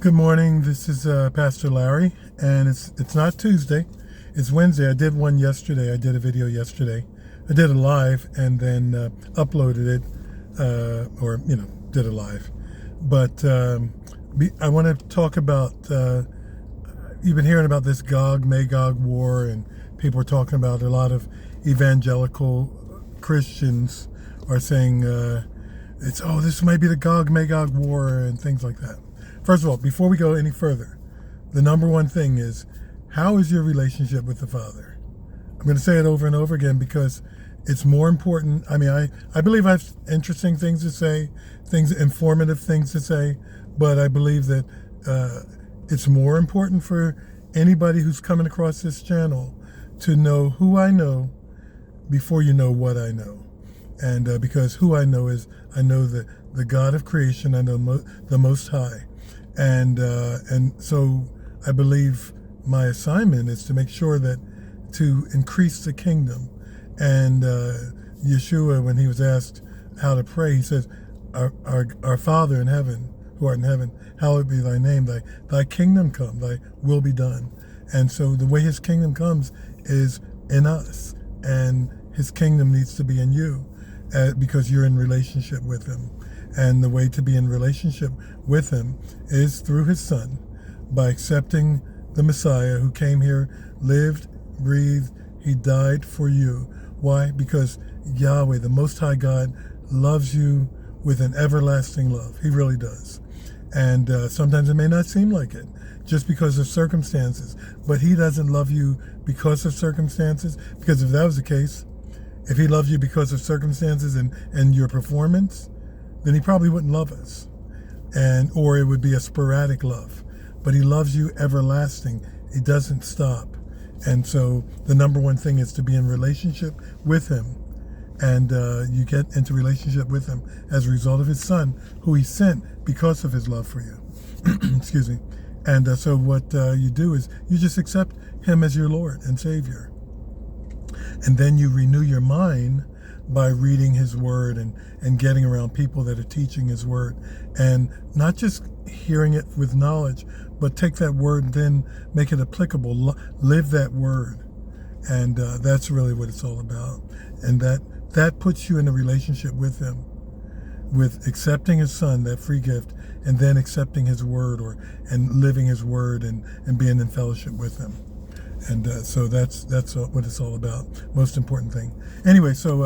Good morning. This is Pastor Larry, and it's not Tuesday. It's Wednesday. I did one yesterday. I did a video yesterday. I did a live and then uploaded it, did a live. But I want to talk about. You've been hearing about this Gog Magog War, and people are talking about a lot of evangelical Christians are saying this might be the Gog Magog War and things like that. First of all, before we go any further, the number one thing is, how is your relationship with the Father? I'm going to say it over and over again because it's more important. I mean, I believe I have interesting things to say, informative things to say, but I believe that it's more important for anybody who's coming across this channel to know who I know before you know what I know. And because who I know is, I know the God of creation, I know the Most High. And so I believe my assignment is to make sure that to increase the kingdom. And Yeshua, when he was asked how to pray, he says, our Father in heaven, who art in heaven, hallowed be thy name, thy kingdom come, thy will be done. And so the way his kingdom comes is in us, and his kingdom needs to be in you because you're in relationship with him. And the way to be in relationship with him is through his Son, by accepting the Messiah who came here, lived, breathed, he died for you. Why? Because Yahweh, the Most High God, loves you with an everlasting love. He really does. And sometimes it may not seem like it, just because of circumstances. But he doesn't love you because of circumstances, because if that was the case, if he loved you because of circumstances and your performance, then he probably wouldn't love us, or it would be a sporadic love. But he loves you everlasting. He doesn't stop. And so the number one thing is to be in relationship with him. And you get into relationship with him as a result of his Son, who he sent because of his love for you. Excuse me. And so what you do is you just accept him as your Lord and Savior. And then you renew your mind by reading his word and getting around people that are teaching his word, and not just hearing it with knowledge, but take that word and then make it applicable, live that word. And that's really what it's all about. And that puts you in a relationship with him, with accepting his Son, that free gift, and then accepting his word and living his word and being in fellowship with him. And so that's what it's all about. Most important thing. Anyway, so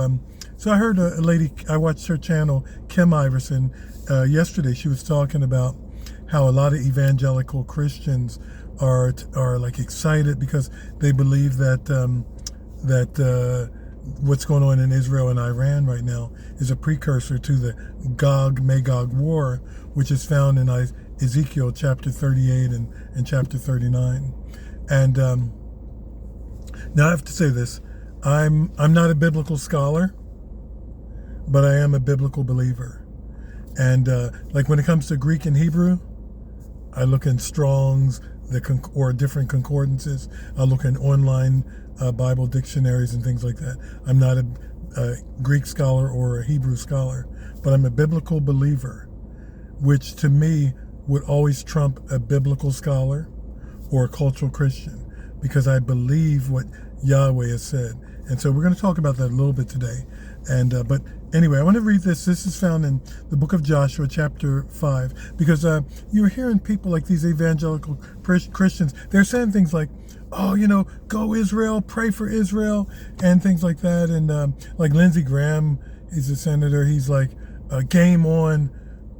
I heard a lady, I watched her channel, Kim Iverson, yesterday. She was talking about how a lot of evangelical Christians are like excited because they believe that what's going on in Israel and Iran right now is a precursor to the Gog Magog War, which is found in Ezekiel chapter 38 and chapter 39. And now I have to say this: I'm not a biblical scholar, but I am a biblical believer. And like when it comes to Greek and Hebrew, I look in Strong's or different concordances. I look in online Bible dictionaries and things like that. I'm not a Greek scholar or a Hebrew scholar, but I'm a biblical believer, which to me would always trump a biblical scholar or a cultural Christian, because I believe what Yahweh has said. And so we're going to talk about that a little bit today. And but anyway, I want to read this. This is found in the book of Joshua, chapter 5, because you're hearing people like these evangelical Christians. They're saying things like, oh, go Israel, pray for Israel, and things like that. And like Lindsey Graham, he's a senator. He's like, game on,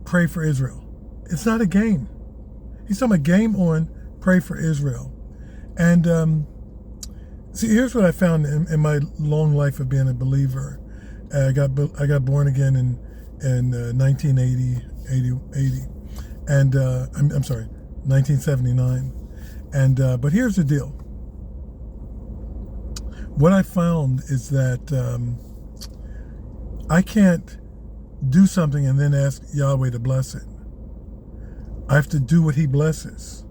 pray for Israel. It's not a game. He's talking about game on, pray for Israel. And see, here's what I found in my long life of being a believer. I got born again in 1980, and I'm sorry, 1979. And but here's the deal. What I found is that I can't do something and then ask Yahweh to bless it. I have to do what he blesses.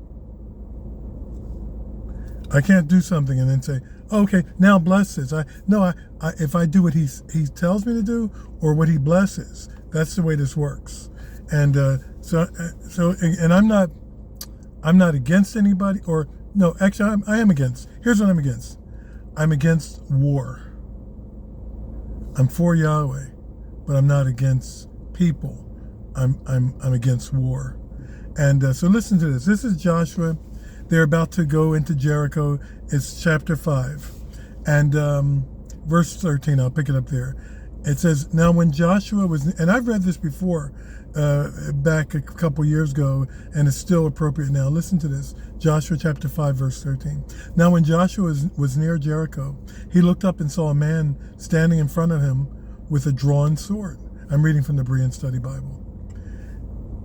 I can't do something and then say, oh, okay, now bless this. If I do what he tells me to do or what he blesses, that's the way this works. And so I'm not I'm not against anybody, or no, actually I am against. Here's what I'm against. I'm against war. I'm for Yahweh, but I'm not against people. I'm against war. And so listen to this. This is Joshua. They're about to go into Jericho. It's chapter 5. And verse 13, I'll pick it up there. It says, now when Joshua was, and I've read this before, back a couple years ago, and it's still appropriate now. Listen to this. Joshua chapter 5, verse 13. Now when Joshua was near Jericho, he looked up and saw a man standing in front of him with a drawn sword. I'm reading from the Berean Study Bible.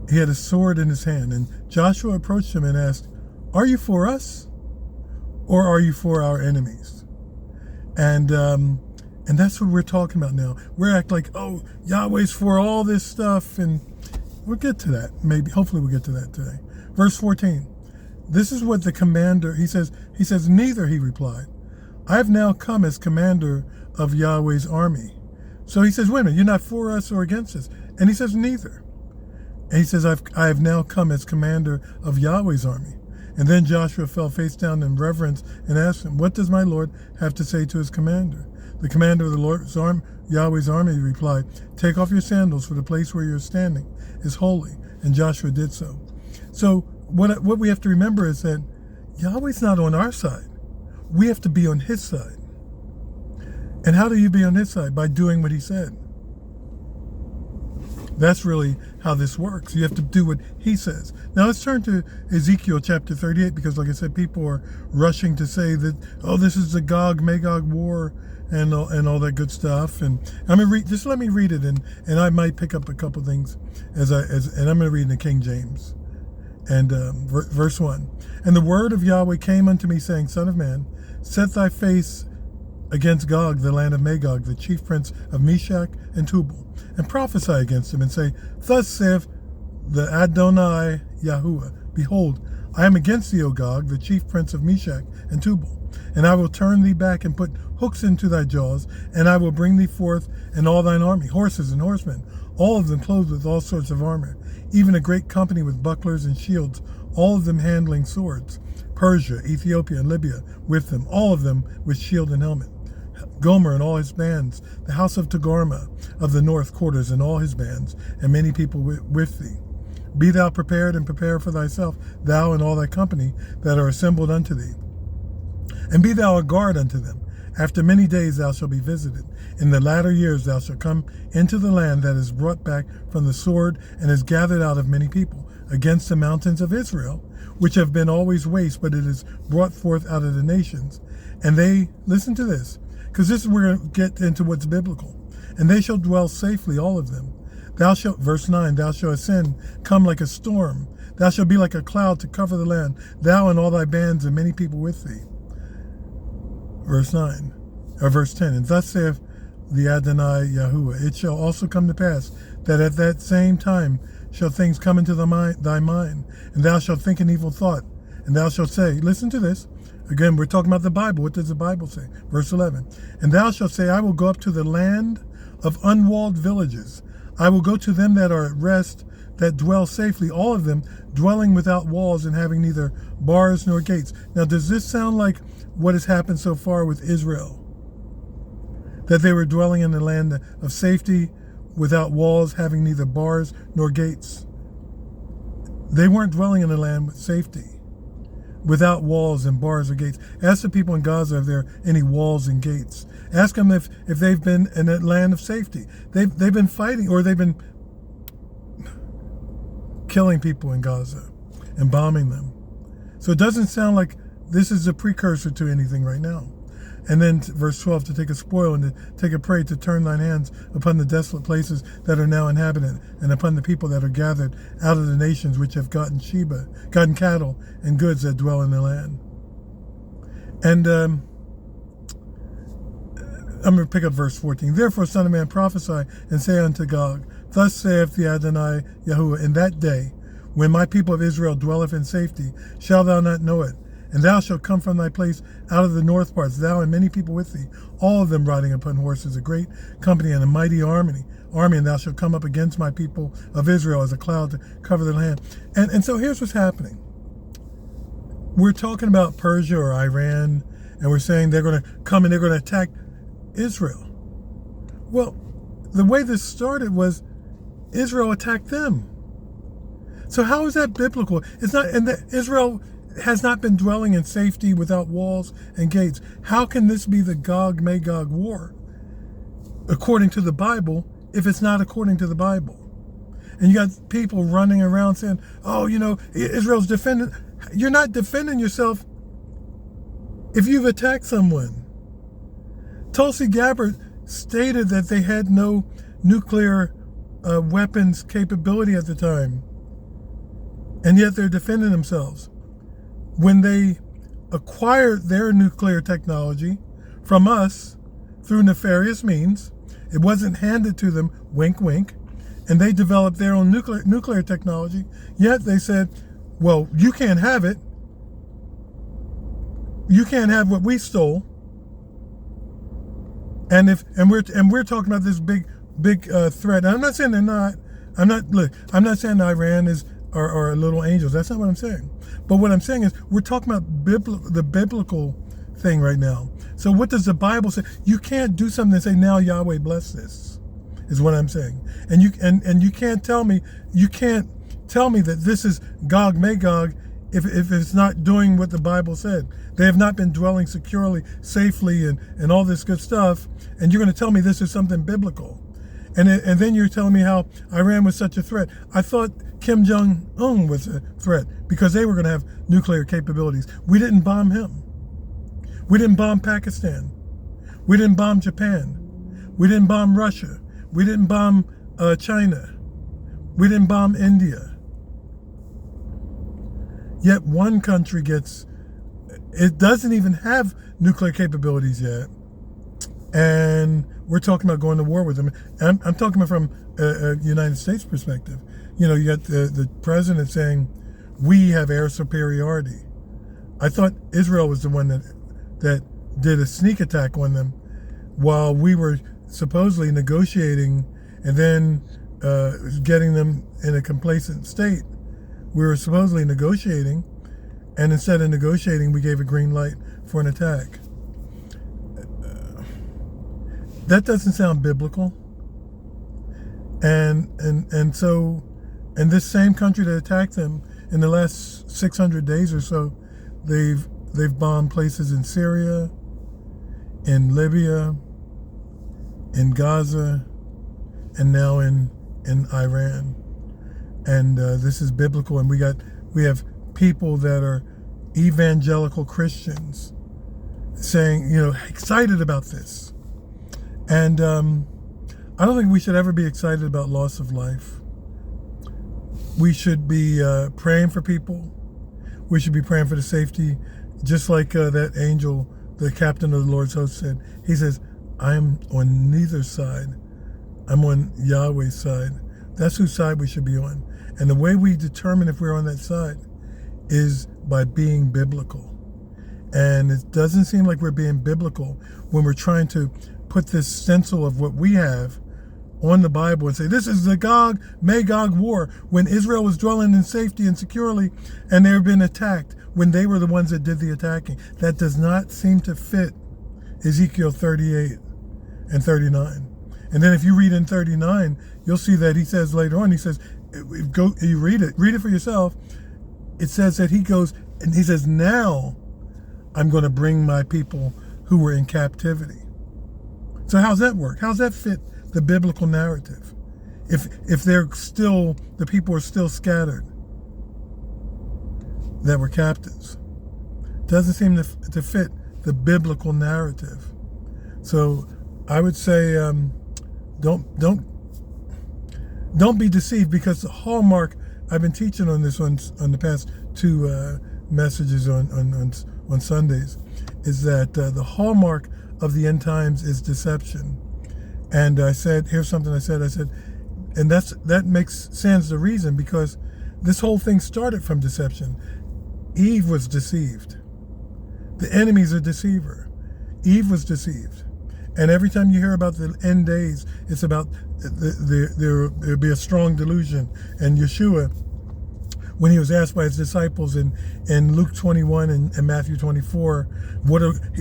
He had a sword in his hand, and Joshua approached him and asked, are you for us, or are you for our enemies? And that's what we're talking about now. We're acting like, oh, Yahweh's for all this stuff, and we'll get to that. Maybe, hopefully we'll get to that today. Verse 14. This is what the commander, he says, neither, he replied. I have now come as commander of Yahweh's army. So he says, wait a minute, you're not for us or against us. And he says, neither. And he says, I have now come as commander of Yahweh's army. And then Joshua fell face down in reverence and asked him, what does my Lord have to say to his commander? The commander of the Lord's army, Yahweh's army, replied, take off your sandals, for the place where you're standing is holy. And Joshua did so. So what we have to remember is that Yahweh's not on our side. We have to be on his side. And how do you be on his side? By doing what he said. That's really how this works. You have to do what he says. Now let's turn to Ezekiel chapter 38, because like I said, people are rushing to say that, oh, this is the Gog Magog War and all that good stuff. And I'm gonna read, just let me read it, and I might pick up a couple things and I'm gonna read in the King James. And verse 1. And the word of Yahweh came unto me, saying, Son of man, set thy face against Gog, the land of Magog, the chief prince of Meshach and Tubal, and prophesy against him, and say, Thus saith the Adonai Yahuwah, Behold, I am against thee, O Gog, the chief prince of Meshach and Tubal, and I will turn thee back and put hooks into thy jaws, and I will bring thee forth and all thine army, horses and horsemen, all of them clothed with all sorts of armor, even a great company with bucklers and shields, all of them handling swords, Persia, Ethiopia, and Libya with them, all of them with shield and helmet. Gomer and all his bands, the house of Togarmah of the north quarters and all his bands, and many people with thee. Be thou prepared and prepare for thyself, thou and all thy company that are assembled unto thee. And be thou a guard unto them. After many days thou shalt be visited. In the latter years thou shalt come into the land that is brought back from the sword and is gathered out of many people, against the mountains of Israel, which have been always waste, but it is brought forth out of the nations. And they, listen to this, because this is where we're going to get into what's biblical. And they shall dwell safely, all of them. Thou shalt, verse 9, thou shalt ascend, come like a storm. Thou shalt be like a cloud to cover the land, thou and all thy bands and many people with thee. Verse 9, or verse 10, and thus saith the Adonai Yahuwah, it shall also come to pass that at that same time shall things come into thy mind, and thou shalt think an evil thought, and thou shalt say, listen to this, again, we're talking about the Bible. What does the Bible say? Verse 11, and thou shalt say, I will go up to the land of unwalled villages. I will go to them that are at rest, that dwell safely, all of them dwelling without walls and having neither bars nor gates. Now, does this sound like what has happened so far with Israel? That they were dwelling in the land of safety, without walls, having neither bars nor gates. They weren't dwelling in the land with safety, without walls and bars or gates. Ask the people in Gaza if there are any walls and gates. Ask them if they've been in a land of safety. They've been fighting, or they've been killing people in Gaza and bombing them. So it doesn't sound like this is a precursor to anything right now. And then verse 12, to take a spoil and to take a prey, to turn thine hands upon the desolate places that are now inhabited, and upon the people that are gathered out of the nations which have gotten cattle and goods that dwell in the land. And I'm going to pick up verse 14. Therefore, son of man, prophesy and say unto Gog, Thus saith the Adonai Yahuwah, in that day, when my people of Israel dwelleth in safety, shalt thou not know it? And thou shalt come from thy place out of the north parts, thou and many people with thee, all of them riding upon horses, a great company and a mighty army, and thou shalt come up against my people of Israel as a cloud to cover the land. And so here's what's happening. we're talking about Persia or Iran, and we're saying they're going to come and they're going to attack Israel. Well, the way this started was Israel attacked them. So how is that biblical? It's not, and Israel has not been dwelling in safety without walls and gates. How can this be the Gog Magog War according to the Bible if it's not according to the Bible? And you got people running around saying, oh, Israel's defending. You're not defending yourself if you've attacked someone. Tulsi Gabbard stated that they had no nuclear weapons capability at the time, and yet they're defending themselves. When they acquired their nuclear technology from us through nefarious means, it wasn't handed to them, wink, wink, and they developed their own nuclear technology, yet they said, well, you can't have it. You can't have what we stole. And we're talking about this big threat. And I'm not saying they're not. I'm not saying Iran are little angels. That's not what I'm saying. But what I'm saying is we're talking about the biblical thing right now. So what does the Bible say? You can't do something and say, now Yahweh bless this, is what I'm saying. And you can't tell me that this is Gog Magog if it's not doing what the Bible said. They have not been dwelling securely, safely, and all this good stuff. And you're going to tell me this is something biblical. And then you're telling me how Iran was such a threat. I thought Kim Jong-un was a threat because they were going to have nuclear capabilities. We didn't bomb him. We didn't bomb Pakistan. We didn't bomb Japan. We didn't bomb Russia. We didn't bomb China. We didn't bomb India. Yet one country it doesn't even have nuclear capabilities yet. And we're talking about going to war with them. And I'm talking about from a United States perspective. You got the president saying, we have air superiority. I thought Israel was the one that did a sneak attack on them while we were supposedly negotiating and then getting them in a complacent state. We were supposedly negotiating, and instead of negotiating, we gave a green light for an attack. That doesn't sound biblical. And so this same country that attacked them in the last 600 days or so, they've bombed places in Syria, in Libya, in Gaza, and now in Iran. And this is biblical, and we have people that are evangelical Christians saying, excited about this. And I don't think we should ever be excited about loss of life. We should be praying for people. We should be praying for the safety, just like that angel, the captain of the Lord's host said. He says, I am on neither side. I'm on Yahweh's side. That's whose side we should be on. And the way we determine if we're on that side is by being biblical. And it doesn't seem like we're being biblical when we're trying to put this stencil of what we have on the Bible and say, this is the Gog Magog War, when Israel was dwelling in safety and securely, and they have been attacked when they were the ones that did the attacking. That does not seem to fit Ezekiel 38 and 39. And then if you read in 39, you'll see that he says later on, he says, go, you read it for yourself. It says that he goes, and he says, now I'm going to bring my people who were in captivity. So how's that work? How's that fit the biblical narrative? If they're still, the people are still scattered that were captives. Doesn't seem to fit the biblical narrative. So I would say, don't be deceived, because the hallmark, I've been teaching on this on the past two messages on Sundays, is that the hallmark of the end times is deception. And I said, here's something I said, and that stands to reason, because this whole thing started from deception. Eve was deceived. The enemy's a deceiver. Eve was deceived. And every time you hear about the end days, it's about there'll be a strong delusion. And Yeshua when he was asked by his disciples in Luke 21 and Matthew 24,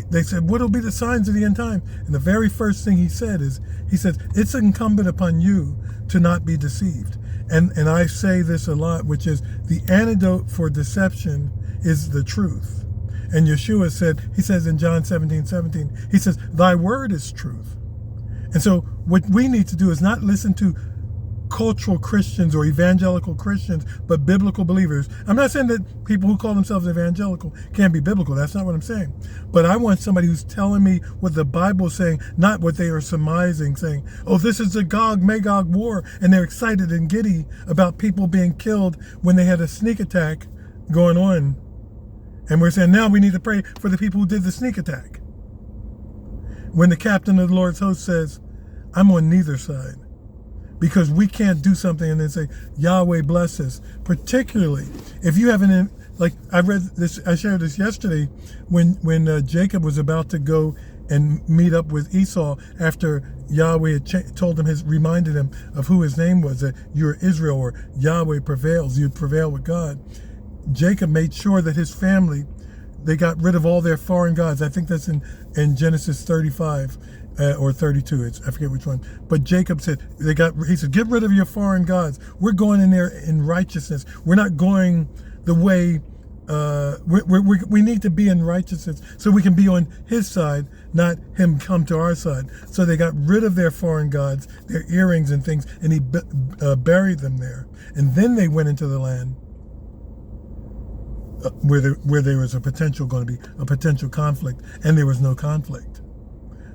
they said, what will be the signs of the end time? And the very first thing he said is, he says, it's incumbent upon you to not be deceived. And I say this a lot, which is the antidote for deception is the truth. And Yeshua said, he says in John 17:17, he says, thy word is truth. And so what we need to do is not listen to cultural Christians or evangelical Christians, but biblical believers. I'm not saying that people who call themselves evangelical can't be biblical. That's not what I'm saying. But I want somebody who's telling me what the Bible is saying, not what they are surmising, saying, oh, this is the Gog Magog War, and they're excited and giddy about people being killed when they had a sneak attack going on. And we're saying, now we need to pray for the people who did the sneak attack. When the captain of the Lord's host says, I'm on neither side. Because we can't do something and then say, Yahweh bless us. Particularly if you haven't, like I read this, I shared this yesterday when Jacob was about to go and meet up with Esau after Yahweh had told him, reminded him of who his name was, that you're Israel, or Yahweh prevails, you'd prevail with God. Jacob made sure that his family, they got rid of all their foreign gods. I think that's in Genesis 35. Or 32, I forget which one. But Jacob said, he said, get rid of your foreign gods. We're going in there in righteousness. We're not going the way, we need to be in righteousness so we can be on his side, not him come to our side. So they got rid of their foreign gods, their earrings and things, and he buried them there. And then they went into the land where there was going to be a potential conflict, and there was no conflict.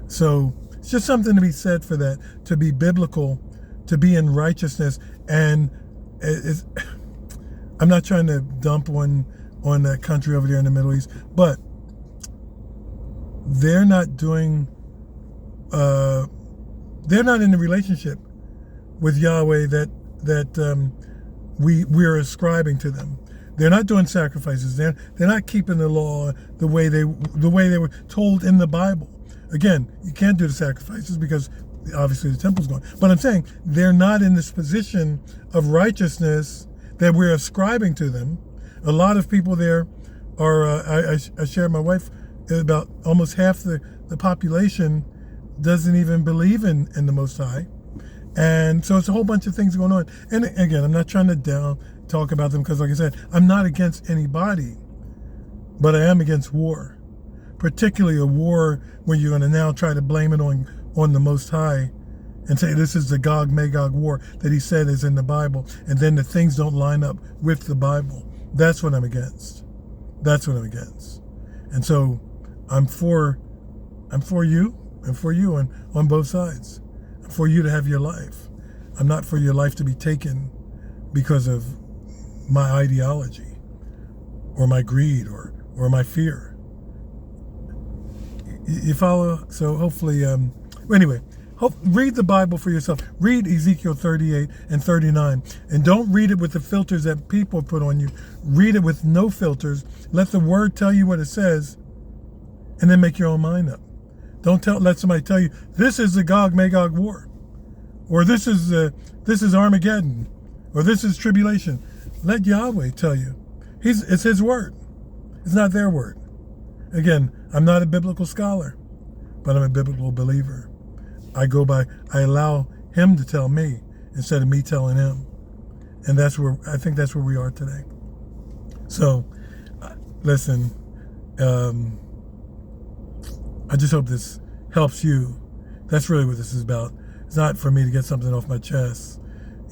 So it's just something to be said for that, to be biblical, to be in righteousness. And I'm not trying to dump on that country over there in the Middle East, but they're not doing, they're not in the relationship with Yahweh that we're ascribing to them. They're not doing sacrifices. They're not keeping the law the way they were told in the Bible. Again, you can't do the sacrifices because obviously the temple's gone. But I'm saying they're not in this position of righteousness that we're ascribing to them. A lot of people there are, I share my wife, about almost half the population doesn't even believe in the Most High. And so it's a whole bunch of things going on. And again, I'm not trying to talk about them because, like I said, I'm not against anybody, but I am against war. Particularly a war when you're going to now try to blame it on the Most High and say this is the Gog Magog War that he said is in the Bible, and then the things don't line up with the Bible. That's what I'm against. That's what I'm against. And so I'm for you on both sides. I'm for you to have your life. I'm not for your life to be taken because of my ideology or my greed or my fear. You follow? So hopefully, anyway, read the Bible for yourself. Read Ezekiel 38 and 39. And don't read it with the filters that people put on you. Read it with no filters. Let the word tell you what it says, and then make your own mind up. Don't let somebody tell you, this is the Gog Magog War, or this is Armageddon, or this is tribulation. Let Yahweh tell you. It's his word. It's not their word. Again, I'm not a biblical scholar, but I'm a biblical believer. I allow him to tell me instead of me telling him. And I think that's where we are today. So, listen, I just hope this helps you. That's really what this is about. It's not for me to get something off my chest,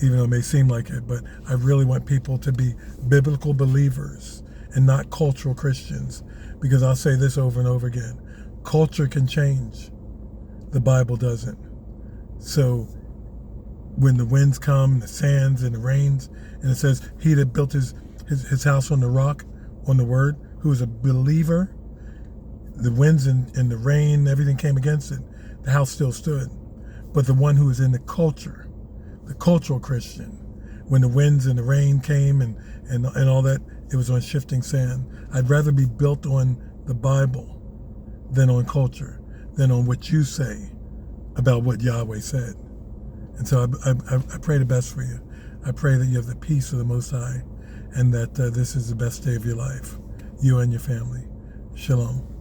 even though it may seem like it, but I really want people to be biblical believers and not cultural Christians. Because I'll say this over and over again. Culture can change. The Bible doesn't. So when the winds come, the sands and the rains, and it says he that built his house on the rock, on the word, who is a believer, the winds and the rain, everything came against it. The house still stood. But the one who is in the cultural Christian, when the winds and the rain came and all that, it was on shifting sand. I'd rather be built on the Bible than on culture, than on what you say about what Yahweh said. And so I pray the best for you. I pray that you have the peace of the Most High, and that this is the best day of your life, you and your family. Shalom.